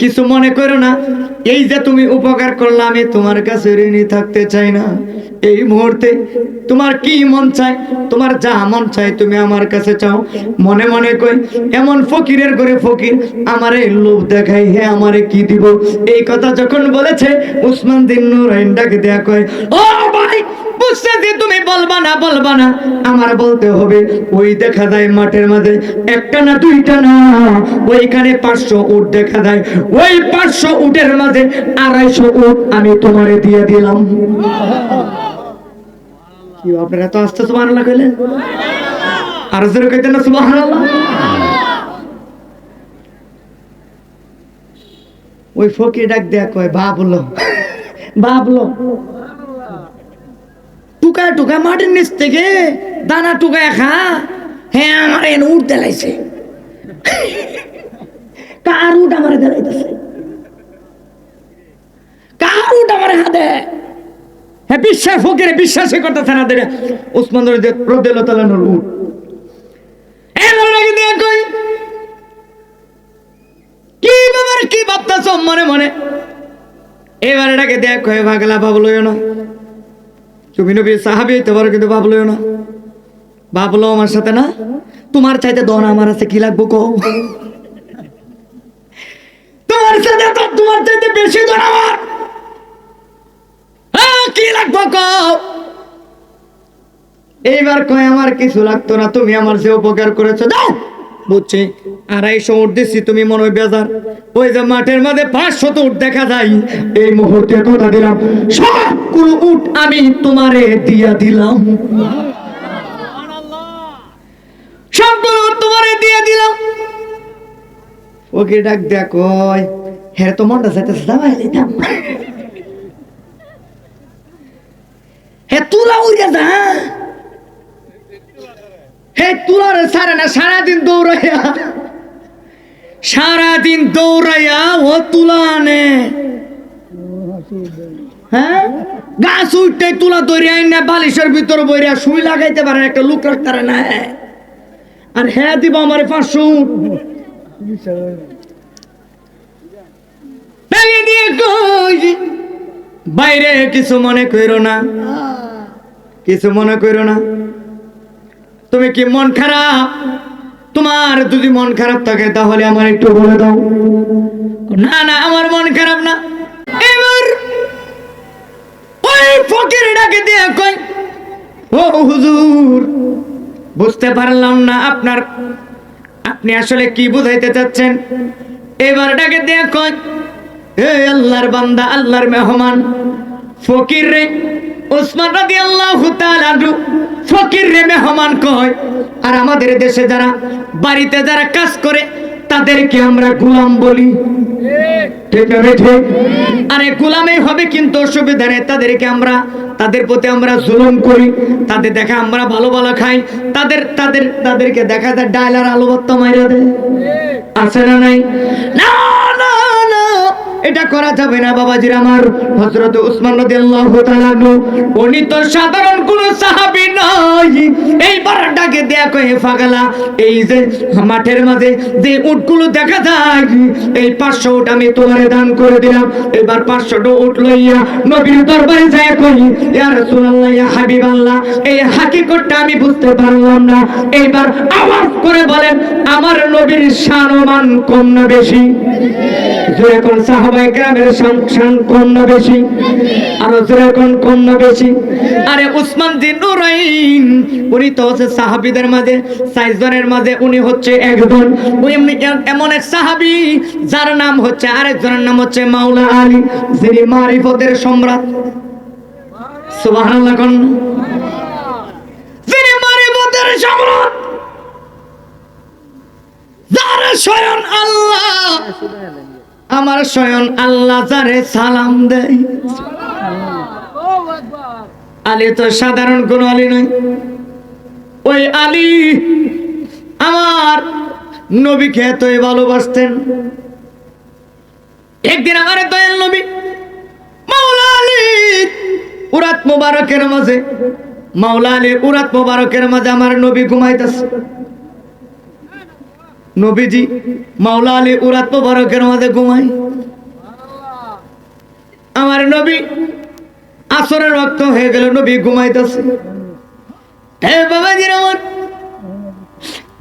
Speaker 1: কিছু মনে করো না, এই যে তুমি উপকার করলা আমি তোমার কাছে ঋণী থাকতে চাই না। এই মুহূর্তে তোমার কি মন চায়, তোমার যা মন চায় তুমি আমার কাছে চাও। মনে মনে কই এমন ফকিরের ঘরে ফকির আমারে লোভ দেখাই, হে আমারে কি দিব। এই কথা যখন বলেছে উসমান দিন নুরাইন ডাকে দেয়া কয়, ও ভাই বুঝতেছি তুমি বলবা না, আমার বলতে হবে। ওই দেখা যায় মাঠের মাঝে একটা না দুইটা না, ওইখানে 500 উট দেখা যায়। ওই 500 উটের মাঝে 250 উট আমি তোমারে দিয়ে দিলাম। কি আপনারা তো আস্তে সুবহানাল্লাহ কইলেন, আর জোরে কইতেন না সুবহানাল্লাহ। ওই ফকির ডাক দেয়া কয়, ভাবলো টুকা টুকা মাটির নিচ থেকে দানা টুকা খা। হ্যাঁ আমার এনে উঠ দেলাইছে, কার উঠ আমার দেলাইতেছে, কার উঠ আমার হাতে। হ্যাঁ বিশ্বাস ফকিরে বিশ্বাসই করতেছে না। দেখ উসমান রাদিয়াল্লাহু তাআলা আনহুর উঠ এমন লাগে দেখ কই কি ব্যাপার, কি ভাবতাছ মনে মনে। এবার এটাকে দেখ কই পাগলা ভাবলইও না, তুমি নবী সাহাবী হইতে পারো কিন্তু ভাবলইও না। ভাবলো আমার সাথে না, তোমার চাইতে দন আমার আছে, কি লাগবো কও। তোমার সাথে তো তোমার চাইতে বেশি দন আমার, কি লাগবো কও। এইবার কয় আমার কিছু লাগতো না, তুমি আমার যে উপকার করেছো দাও। বুঝছি 250 উট দিচ্ছি, তুমি মনে হয় বেজার। ওই যে মাঠের মধ্যে 500 উট দেখা যায়, এই মুহূর্তে কথা দিলাম সবগুলো উট আমি তোমারে দিয়া দিলাম, সবগুলো উট তোমারে দিয়া দিলাম। ওকে ডাক দেয়া কয়, হ্যাঁ তো মনটা চাইতেছে দামাই দিতাম। হ্যাঁ তুলা উড়ে যা, হে তুলার সারে না, সারাদিন দৌড়াইয়া ও তুলা আনে। হ্যাঁ গাছ উঠতে তুলা ধরে আইন না, বালিশের ভিতরে বইরা সুই লাগাইতে পারে একটা লোক রাখতে পারে না। আর হ্যাঁ দিব আমার 500 দিয়ে কই বাইরে কিছু মনে করো না, কিছু মনে করো না। তুমি কি মন খারাপ? তোমার যদি মন খারাপ থাকে তাহলে আমার একটু বলে দাও। না না আমার মন খারাপ না। এবার ওই ফকির ডাকে দিয়ে কই, ও হুজুর বুঝতে পারলাম না আপনি আসলে কি বুঝাইতে চাচ্ছেন। এবার ডাকে দিয়ে কই, হে আল্লাহর বান্দা, আল্লাহর মেহমান, ফকির রে ওসমান রাদিয়াল্লাহু তাআলা ফকির রে মেহমান কয়। আর আমাদের দেশে যারা বাড়িতে যারা কাজ করে তাদেরকে আমরা গোলাম বলি, ঠিক আছে ঠিক? আরে গোলামই হবে, কিন্তু অসুবিধা নেই, তাদেরকে আমরা তাদের প্রতি আমরা জুলুম করি, তাদের দেখা আমরা ভালো ভালো খাই, তাদেরকে দেখা যায় ডাল আর আলু ভর্তা মাইরা দেয়, আছে না নাই? না না না, এটা করা যাবে না বাবাজির আমার। হযরত উসমান রাদিয়াল্লাহু তাআলা উনি তো সাধারণ কোন সাহাবী নয়। এইবার ডাকে দেয়া কয়ে পাগলা, এই যে মাঠের মাঝে যে উটগুলো দেখা যায়, এই 500 উট আমি তোমারে দান করে দিলাম। এবার 500টা উট লইয়া নবীর দরবারে যায় কই, ইয়া রাসূলুল্লাহ, ইয়া হাবিবাল্লাহ, এই হাকিকতটা আমি বুঝতে পারলাম না। এইবার আওয়াজ করে বলেন, আমার নবীর শান ও মান কম না বেশি? জোরে কোন সাহাবায়ে কেরামের শান কম না বেশি? আর জোরে কোন কম না বেশি? আরে উসমান বিন নুরাইন উনি তো হচ্ছে সাহাবীদের মাঝে 6 জনের মাঝে উনি হচ্ছে একজন। উনি এমন এক সাহাবী যার নাম হচ্ছে, আরেকজনের নাম হচ্ছে মাওলা আলী, যিনি মারিফতের সম্রাট। সুবহানাল্লাহ কোন? যিনি মারিফতের সম্রাট, যার স্বয়ং আল্লাহ, আমার স্বয়ং আল্লাহ যারে সালাম দেয়। আলী তো সাধারণ কোন আলী নয়। ওই আলী আমার নবীকে এতই ভালোবাসতেন। একদিন আমার দয়াল নবী মাওলা আলী উরাত মুবারকের মাঝে, মাওলা আলীর উরাত মুবারকের মাঝে আমার নবী ঘুমাইতেছে। নবীজি মাওলা আলী উরাত মুবারকের মাঝে ঘুমায়। আমার নবী আসরের ওয়াক্ত হয়ে গেল, নবী ঘুমাইতেছে। হে বাবাজি আমার,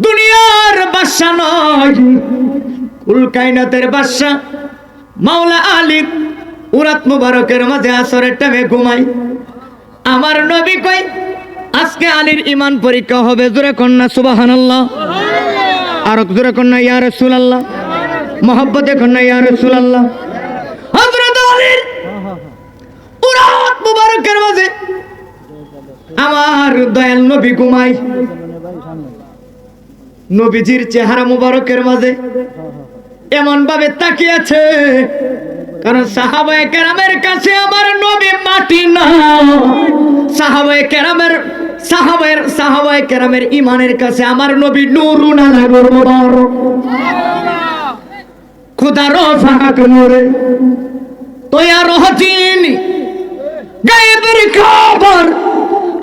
Speaker 1: দুনিয়ার বাদশা নয়, কুল কায়নাতের বাদশা মাওলা আলী উরাত মুবারকের মাঝে আসরের টাইমে ঘুমায়। আমার নবী কই, আজকে আলীর ঈমান পরীক্ষা হবে। জোরে কন্যা সুবহানাল্লাহ, আর জোরে কন্যা ইয়া রাসূলুল্লাহ, মহব্বতে কন্যা ইয়া রাসূলুল্লাহ। হযরত আলীর উরাত মুবারকের মাঝে আমার দয়াল নবী ঘুমায়। নবীজির চেহারা মুবারকের মাঝে এমন ভাবে তাকিয়ে আছে, কারণ সাহাবায়ে কেরামের কাছে আমার নবী মাটি না। সাহাবায়ে কেরামের ঈমানের কাছে আমার নবী নূরুন আলা নূর মুবারক, খোদার ফাক নূরে তোয়া রহতিন গায়েবের খবর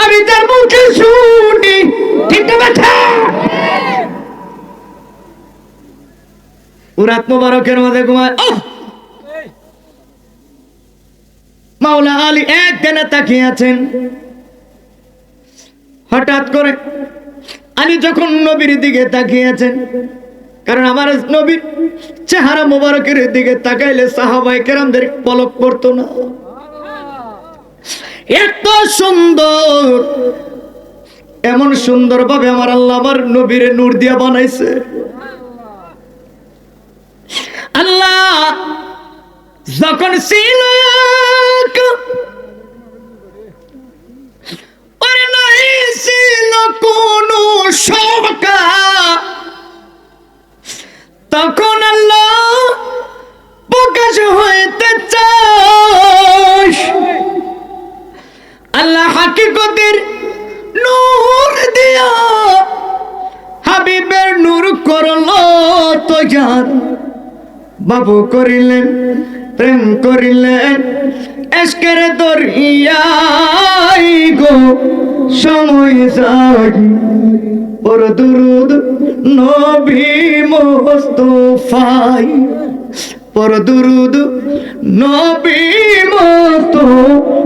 Speaker 1: আমি তার মুখে শুনি, ঠিক না বেটা? উরাত মুবারকের মধ্যে ঘুমায়। মাওলা আলী একদিনে তাকিয়ে আছেন। হঠাৎ করে আলী যখন নবীর দিকে তাকিয়ে আছেন, কারণ আমার নবীর চেহারা মুবারকের দিকে তাকাইলে সাহাবায়ে কেরামদের পলক পড়তো না। এত সুন্দর, এমন সুন্দর ভাবে আমার আল্লাহ আমার নবীর নূর দিয়া বানাইছে। আল্লাহ যখন ছিল ওরে নাই ছিল কোন শোকা, তখন আল্লাহ প্রকাশ হইতে চায়। আল্লাহ হাকিকতের নূর দিয়া হাবিবের নূর করলো তৈয়ার। বাবু করিলেন প্রেম করিলেন এশকের দরিয়াই গো, সময় যাই পর দুরুদ নবী মুস্তাফাই, পর দুরুদ নবী মুস্তাফাই,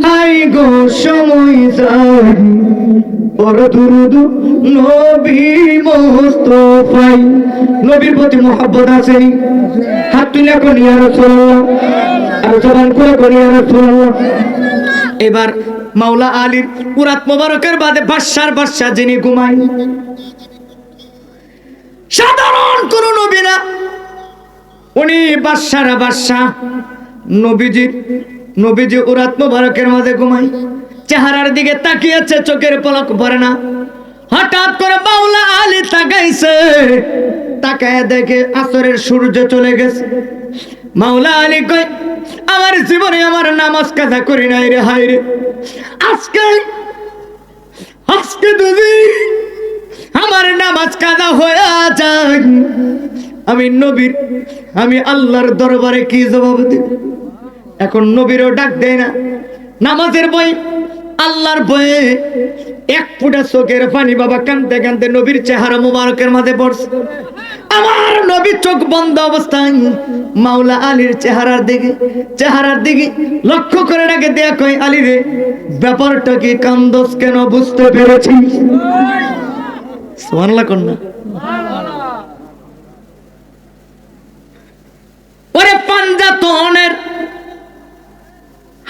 Speaker 1: হাই গো সময় যাই পর দুরুদ নবী মুস্তাফাই। নবীর প্রতি মহব্বত আছে, হাত তুলে কোন ইয়া রাসূলুল্লাহ, আর জবান করে কোন ইয়া রাসূলুল্লাহ। এবার মাওলা আলীর উরাত মুবারকের বাদে বাদশা যিনি ঘুমায়, সাধারণ কোন নবী না, উনি বাদশার বাদশা, নবীজি উরাত মুবারকের মাঝে ঘুমাই, চেহারার দিকে তাকিয়েছে, চোখের পলক পড়ে না। হঠাৎ করে মাওলা আলী তাকাইছে, তাকায় দেখে আসরের সূর্য চলে গেছে। মাওলা আলী কয়, আমার জীবনে আমার নামাজ কাজা করি নাই রে, হায় রে, আজকে যদি আমার নামাজ কাজা হয়ে যায়, আমি আল্লাহর দরবারে কি জবাব দেব? এখন নবীরও ডাক দেয় না, নামাজের বই, আল্লাহর বয়ে এক ফোঁটা চোখের পানি বাবা কাঁদতে কাঁদতে নবীর চেহারা মুবারকের মাঝে পড়ছে। আমার নবী চোখ বন্ধ অবস্থায় মাওলা আলীর চেহারার দিকে লক্ষ্য করে ডাকে দেয়া কয়, আলী রে, ব্যাপারটা কি, কান্দস কেন, বুঝতে পেরেছি? সুবহানাল্লাহ কন্যা। ওরে পাঞ্জাতনের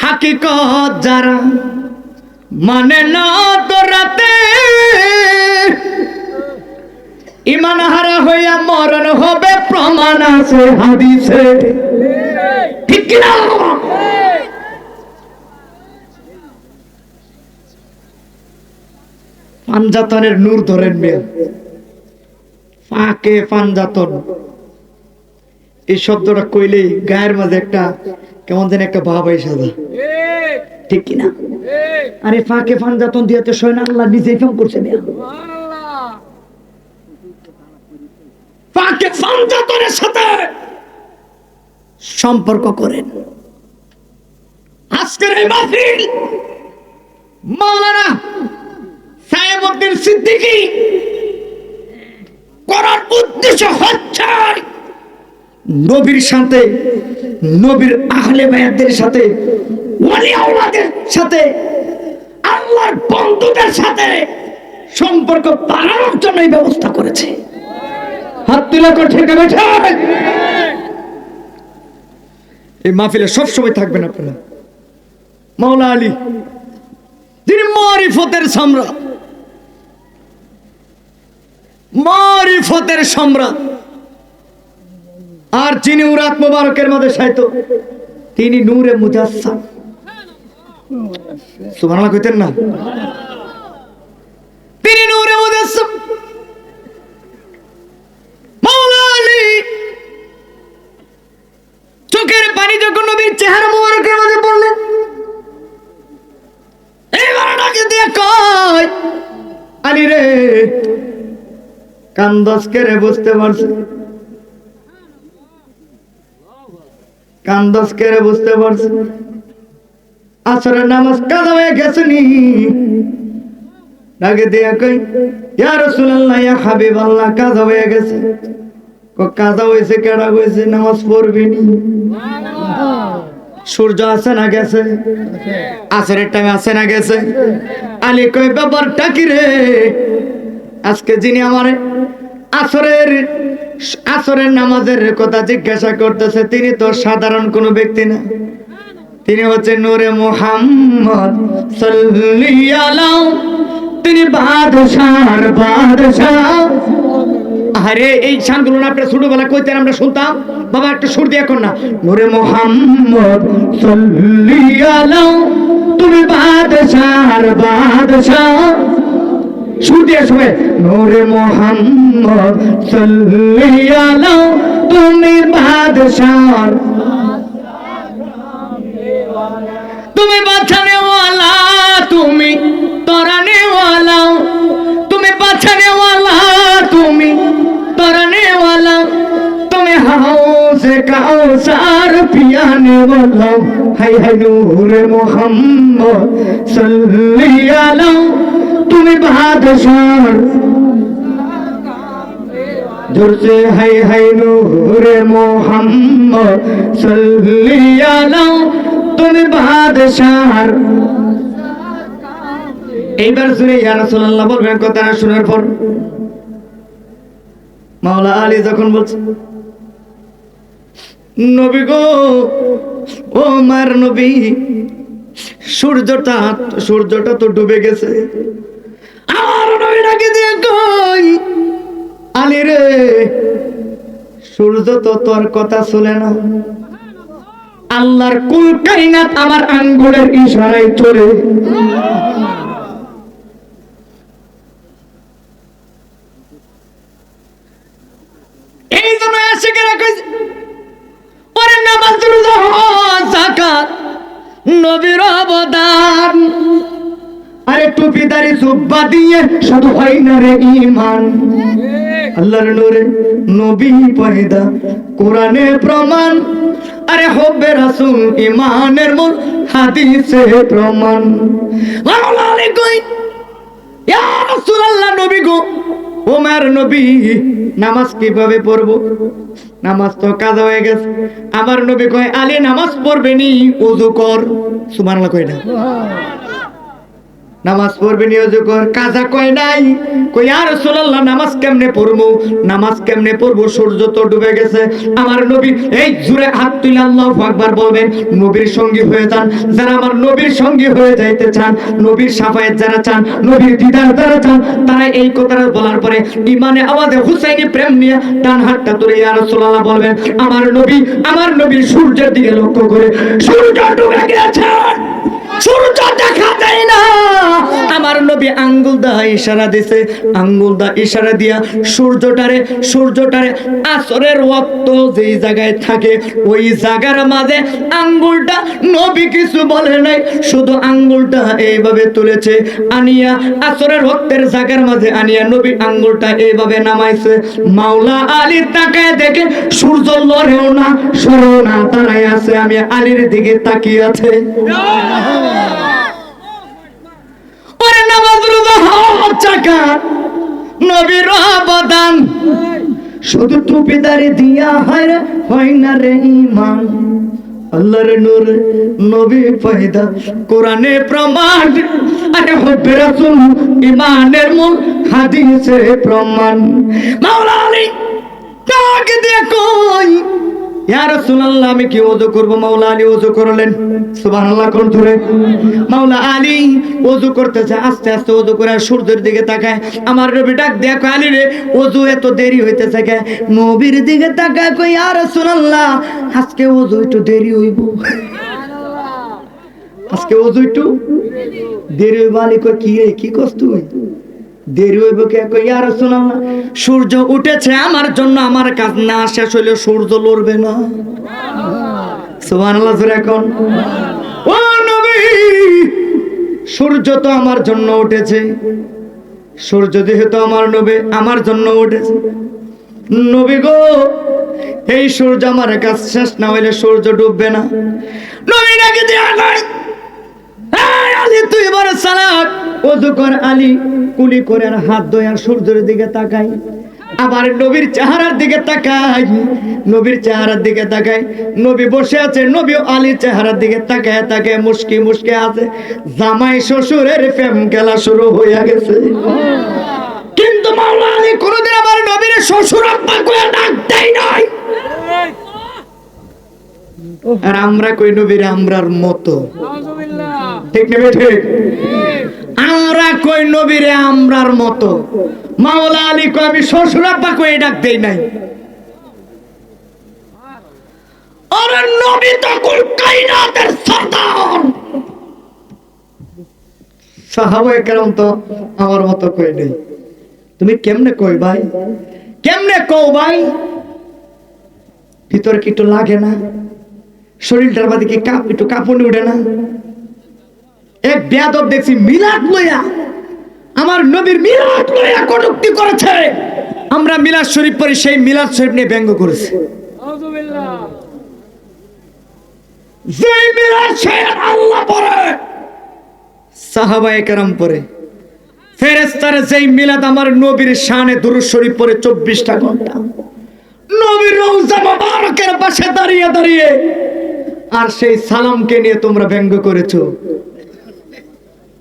Speaker 1: হাকিকত যারা মানে না তো রাতে ইমান হারা হইয়া মরণ হবে, প্রমাণ আছে হাদিসে, ঠিক কি না? পাঞ্জাতনের নূর ধরেন মেয়ে, ফাঁকে পাঞ্জাতন, এই শব্দটা কইলেই গায়ের মাঝে একটা কেমন যেন একটা ভাব এসে যায়, ঠিক কিনা? আরে ফাঁকে পাঞ্জাতন দিয়েতে সয় না, আল্লাহ নিজেই ফোন করছে মেয়ে। ফাঁকে পাঞ্জাতনের সাথে সম্পর্ক করেন। আজকের এই মাহফিল মাওলানা সাহেবউদ্দিন সিদ্দিকী করার উদ্দেশ্য হচ্ছে নবীর সাথে, নবীর আহলে বায়াতদের সাথে, ওলি আওলাদের সাথে, আল্লাহর বন্ধুদের সাথে সম্পর্ক বাড়ানোর জন্য এই ব্যবস্থা করেছে। হাত তুলে ঠিক আছে। এই মাহফিলে সবসময় থাকবেন আপনারা। মাওলা আলী যিনি মারিফতের সম্রাট, মারিফতের সম্রাট, আর যিনি উরাত মুবারকের মধ্যে শায়িত, তিনি নূরে মুজাসসাম। সুবহানাল্লাহ কইতেন না? তিনি নূরে মুজাসসাম। মাওলা আলী চোখের পানি যখন নবীর চেহারা মুবারকের মধ্যে পড়লেন, এবার ডাকে দিয়ে কয়, আলী রে, কান্দস কে রে, বুঝতে পারছি, কান্দস কে রে, বুঝতে পারছি, আসরের নামাজ কাজা হয়ে গেছে নি? ডাকে দিয়ে কই, ইয়া রাসূলুল্লাহ, ইয়া হাবিবাল্লাহ, কাজা হয়ে গেছে। কাজা হয়েছে, কেডা হয়েছে? নামাজ পড়বি নি? সূর্য আছে না গেছে? আসরের টাইম আছে না গেছে? আলী কই, ব্যাপারটা কি রে? আজকে যিনি আমারে আসরের নামাজের কথা জিজ্ঞাসা করতেছে, তিনি তো সাধারণ কোনো ব্যক্তি না, তিনি হচ্ছে নূরে মুহাম্মদ সাল্লাল্লাহু আলাইহি, তিনি বাদশার বাদশা। আরে এই শানগুলো না আপনারা ছোটবেলা কইতেন, আমরা শুনতাম। বাবা একটা সুর দিয়ে এখন না, নূরে মুহাম্মদ সাল্লাল্লাহু আলাইহি, তুমি বাদশার বাদশা। সুর দিয়ে শুনে, নূরে মুহাম্মদ সাল্লাল্লাহু আলাইহি, তুমি বাদশার, তুমি বাঁচানে ওয়ালা, তুমি তরানে ওয়ালা, তুমি বাঁচানে ওয়ালা, তুমি তরানে ওয়ালা, তুমি হাউজে কাউসার পিয়ানে ওয়ালা। হাই হাই নূরে মুহাম্মদ সাল্লাল্লাহু আলাইহি, তুমি বাদশার, জোরসে হাই হাই নূরে মুহাম্মদ সাল্লাল্লাহু আলাইহি, তুমি বাদশার। এইবার শুনে ইয়া রাসূলুল্লাহ বলবেন, কথাটা শোনার পর মাওলা আলী যখন বলছে, নবী গো, ও আমার নবী, সূর্যটা তো ডুবে গেছে। আমার নবী ডাকে দিয়ে কই, আলী রে, সূর্য তো তোর কথা শুনে না, আল্লাহর কুল কায়নাত আমার আঙ্গুলের ইশারায় চলে। এই জন্য আশিকেরা কইছে ওরে নামাজ রোজা হজ যাকাত নবীর অবদান। আরে টুপিদারি জুব্বা দিয়ে শুধু হয় না রে ঈমান। আল্লাহর নূরে নবী পয়দা কোরআনে প্রমাণ। আরে হব্বে রাসূল ঈমানের মূল হাদিসে প্রমাণ। মাওলা আলী কই ইয়া রাসূলুল্লাহ নবী গো ওমর নবী নামাজ কিভাবে পড়বো? নামাজ তো কাজা হয়ে গেছে। আমার নবী কয় আলী নামাজ পড়বে নি ওযু কর। সুবহানাল্লাহ কই না? নামাজ পড়বে নি ওযু কর। কাজা কয় নাই। কই ইয়া রাসূলুল্লাহ নামাজ কেমনে পড়বো? নামাজ কেমনে পড়বো? সূর্য তো ডুবে গেছে। আমার নবী এই জোরে হাত তুলে আল্লাহু আকবার বলবেন। নবীর সঙ্গী হয়ে যান। যারা আমার নবীর সঙ্গী হয়ে যাইতে চান, নবীর শাফায়াত যারা চান, নবীর দিদার যারা চান, তারা এই কথাটা বলার পরে ইমানে আওয়াজে হুসাইনি প্রেম নিয়ে ডান হাতটা তুলে ইয়া রাসূলুল্লাহ বলবেন আমার নবীর সূর্যের দিকে লক্ষ্য করে সূর্য ডুবে গেছে, সূর্য দেখা যায় না। আমার নবী আঙ্গুল দা ইশারা দিছে। আঙ্গুল দা ইশারা দিয়া সূর্যটারে আসরের ওয়াক্ত যেই জায়গায় থাকে ওই জায়গার মাঝে আঙ্গুলটা নবী কিছু বলে নাই, শুধু আঙ্গুলটা এইভাবে তুলেছে আনিয়া আসরের ওয়াক্তের জায়গার মাঝে আনিয়া নবী আঙ্গুলটা এইভাবে নামাইছে। মাওলা আলী তাকায় দেখে সূর্য লড়েও না সরেও না, দাঁড়ায় আছে। আমি আলীর দিকে তাকিয়ে আছে। ওরে নামাজ রোজা হজ যাকাত নবীর অবদান। শুধু টুপিদারি দিয়া হয় না রে ঈমান। আল্লাহর নূর নবী পয়দা কোরআনে প্রমাণ। আরে হব্বে রাসূল ঈমানের মূল হাদিসে প্রমাণ। মাওলা আলী ডাক দিয়ে কই ইয়া রাসূলুল্লাহ আমি কি ওযু করব? মাওলা আলী ওযু করলেন। সুবহানাল্লাহ কোন ধরে মাওলা আলী ওযু করতেছে। আস্তে আস্তে ওযু করে সূর্যের দিকে তাকায়। আমার নবী ডাক দেয়া কয় আলী রে ওযু এত দেরি হইতেছে কেন? নবীর দিকে তাকায় কই ইয়া রাসূলুল্লাহ আজকে ওযু একটু দেরি হইব। আজকে ওযু একটু দেরি হইব। আলী কই কি রে কি কষ্ট তুই? দেরি হইব কে? কই ইয়া রাসূলুল্লাহ সূর্য উঠেছে আমার জন্য, আমার কাজ না শেষ হইলে সূর্য লড়বে না। সুবহানাল্লাহ জোরে কোন। ও নবী সূর্য তো আমার জন্য উঠেছে। সূর্য যেহেতু আমার নবী আমার জন্য উঠেছে। নবী গো এই সূর্য আমার কাজ শেষ না হইলে সূর্য ডুববে না। নবী ডাকে দিয়া কয় আলী তুই বড় সালাত ওযু কর। আলী কুলি করে আর হাত ধোয় আর সূর্যের দিকে তাকাই। আবার নবীর চেহারার দিকে তাকাই। নবীর চেহারার দিকে তাকাই। নবী বসে আছে। নবী আলীর চেহারার দিকে তাকায় তাকায় মুস্কি মুস্কি আছে। জামাই শ্বশুরের প্রেম খেলা শুরু হয়ে গেছে। কিন্তু মাওলা আলী কোনদিন আমার নবীর শ্বশুর আব্বা কইয়া ডাক দেয় নাই। আর আমরা কই নবীর আমরার মতো। ঠিক নেবে ঠিক? আমরা কই নবীরে আমরার মতো। মাওলা আলী কই আমি শ্বশুর আব্বা কই ডাক দেই নাই। আরে নবী তো কুল কায়নাতের সরদার। সাহাবায়ে কেরাম তো আমার মতো কই নাই। তুমি কেমনে কই ভাই? কেমনে কও ভাই? ভিতরে কি একটু লাগে না? শরীরটার মধ্যে কি একটু কাঁপুনি উঠে না? এক বেয়াদব দেখছি মিলাদ লইয়া, আমার নবীর মিলাদ লইয়া কটূক্তি করেছে। আমরা মিলাদ শরীফ পড়ি, সেই মিলাদ শরীফ নিয়ে ব্যঙ্গ করেছে। আউযুবিল্লাহ। যেই মিলাদ শরীফ আল্লাহ পড়ে, সাহাবায়ে কেরাম পড়ে, ফেরেশতারা যেই মিলাদ আমার নবীর শানে দুরূদ শরীফ পড়ে 24টা ঘন্টা। নবীর রওজা মোবারকের পাশে দাঁড়িয়ে দাঁড়িয়ে আর সেই সালামকে নিয়ে তোমরা ব্যঙ্গ করেছো।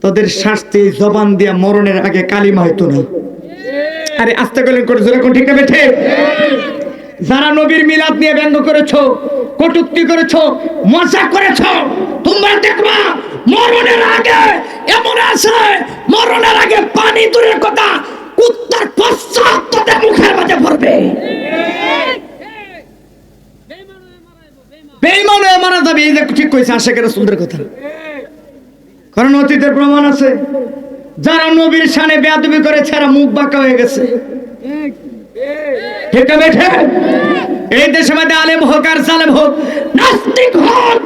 Speaker 1: তাদের শাস্তি জবান দিয়া মরণের আগে কালিমা হইতো না। আরে আস্তে গলেন করে জোরে কোন ঠিক না বেঠে? যারা নবীর মিলাদ নিয়ে ব্যঙ্গ করেছো, কটূক্তি করেছো, মজা করেছো, তোমরা দেখবা মরণের আগে এমন আছে, মরণের আগে পানি দূরের কথা কুত্তার প্রস্রাব তোদের মুখের মাঝে পড়বে। বেঈমান হয়ে মারা যাবে। কইছে আশিকের রাসূলের কথা, কারণ অতীতের প্রমাণ আছে। যারা নবীর শানে বেয়াদবি করেছে এরা মুখ বাঁকা হয়ে গেছে। ঠিক না বেঠে? এই দেশের মধ্যে আলেম হোক আর জালেম হোক, নাস্তিক হোক,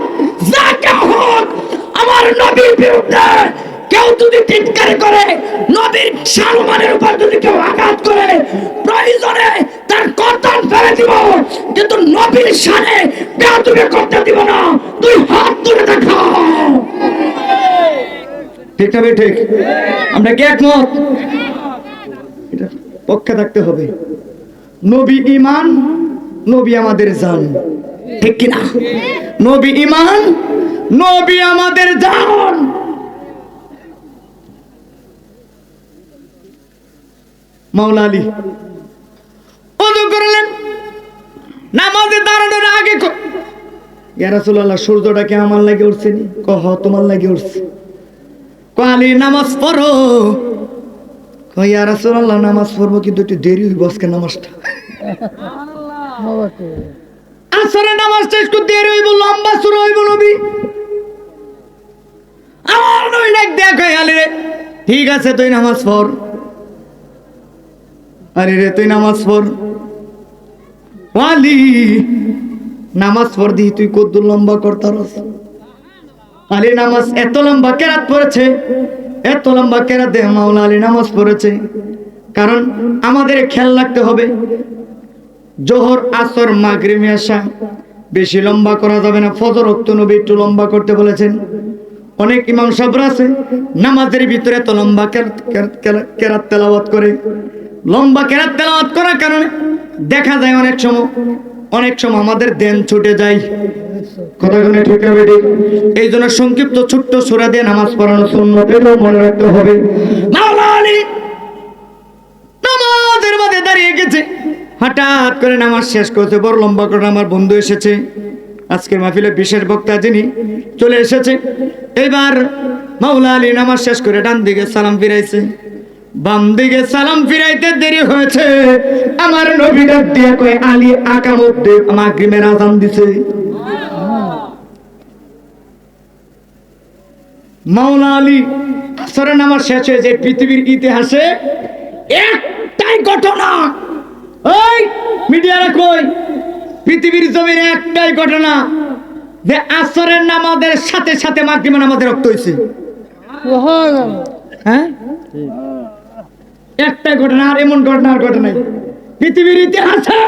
Speaker 1: যাকে হোক, আমার নবীর বিরুদ্ধে কেউ যদি চিৎকার করে, নবীর সম্মানের উপর যদি কেউ আঘাত করে, প্রয়োজনে তার কর্তন ফেলে দিব, কিন্তু নবীর শানে বেয়াদবি করতে দিব না। তুই হাত তুলে দেখা। ঠিক না ঠিক? আমরা কি একমত? এটা পক্ষে থাকতে হবে। নবী ঈমান, নবী আমাদের জান, ঠিক কি না? নবী ঈমান, নবী আমাদের জান। মাওলা আলী ওযু করলেন, নামাজে দাঁড়ানোর আগে ইয়া রাসূলুল্লাহ সূর্যটা কি আমার লাগে উঠছে নি? কহ তোমার লাগে উঠছে। আলী নামাজ পড়ো। ইয়া রাসূলুল্লাহ নামাজ পড়বো, কিন্তু একটু দেরি হইব আজকে নামাজটা। আসরে নামাজটা একটু দেরি হইব, লম্বা শুরু হইব নবী। আমার নবী ডাক দেখো আলী রে, ঠিক আছে তুই নামাজ পড়। আরে রে তুই নামাজ পড়। আলী নামাজ পড় দি, তুই কত লম্বা করতারস। আলী নামাজ এত লম্বা কেরাত পড়েছে, এত লম্বা কেরাত দে মাওলা আলী নামাজ পড়েছে। কারণ আমাদের খেয়াল রাখতে হবে, জোহর, আসর, মাগরিব, এশা বেশি লম্বা করা যাবে না। ফজর ওয়াক্ত নবী একটু লম্বা করতে বলেছেন। অনেক ইমাম সাহেবরা আছে নামাজের ভিতরে এত লম্বা কেরাত তেলাওয়াত করে। লম্বা কেরাত তেলাওয়াত করার কারণে দেখা যায় অনেক সময় আমাদের দেন ছুটে যায়। কথাগুলো ঠিক হবে। এই জন্য সংক্ষিপ্ত ছোট্ট সূরা দিয়ে নামাজ পড়ানো সুন্নাত, এটাও মনে রাখতে হবে। মাওলা আলী নামাজের মধ্যে দাঁড়িয়ে গেছে, হঠাৎ করে নামাজ শেষ করেছে, বড় লম্বা করে আমার বন্ধু এসেছে, আজকের মাহফিলে বিশেষ বক্তা যিনি চলে এসেছে। এবার মাওলা আলী নামাজ শেষ করে ডান দিকে সালাম ফিরাইছে, বাম দিকে সালাম ফিরাইতে দেরি হয়েছে। আমার নবী ডাক দিয়ে কয়, আলী আকামত দে, মাগরিবের আযান দিছে। মাওলা আলী আসরের নামাজ শেষ হয়েছে। পৃথিবীর ইতিহাসে একটাই ঘটনা, ওই মিডিয়ারা কই, পৃথিবীর জমিনে একটাই ঘটনা যে আসরের নামাজের সাথে সাথে মাগরিবের নামাজের রক্ত হয়েছে। হ্যাঁ, একটাই ঘটনা, আর এমন ঘটনা আর ঘটে নাই পৃথিবীর ইতিহাসে।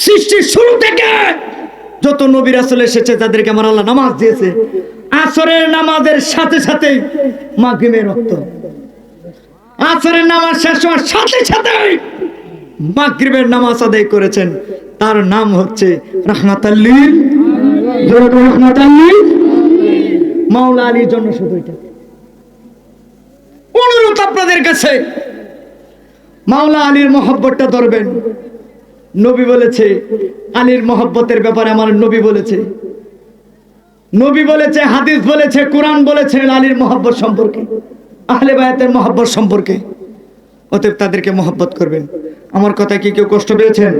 Speaker 1: সৃষ্টির শুরু থেকে যত নবী রাসূল এসেছে, যাদেরকে আমার আল্লাহ নামাজ দিয়েছে, আসরের নামাজের সাথে সাথে মাগরিবের রক্ত। আসরের নামাজ শেষ হওয়ার সাথে সাথে মাগরিবের নামাজ আদায় করেছেন। তার নাম হচ্ছে রাহমাতাল লিল মাওলা আলীর জন্য। শুধু এটা অনুরোধ আপনাদের কাছে, মাওলা আলীর মহব্বতটা ধরবেন। নবী বলেছে, আলীর মহব্বতের ব্যাপারে আমার নবী বলেছে, হাদিস বলেছে, কোরআন বলেছে আলীর মহব্বত সম্পর্কে, আহলে বায়াতের মহব্বত সম্পর্কে। অতএব তাদেরকে মহব্বত করবেন। আমার কথা কি কেউ কষ্ট পেয়েছেন?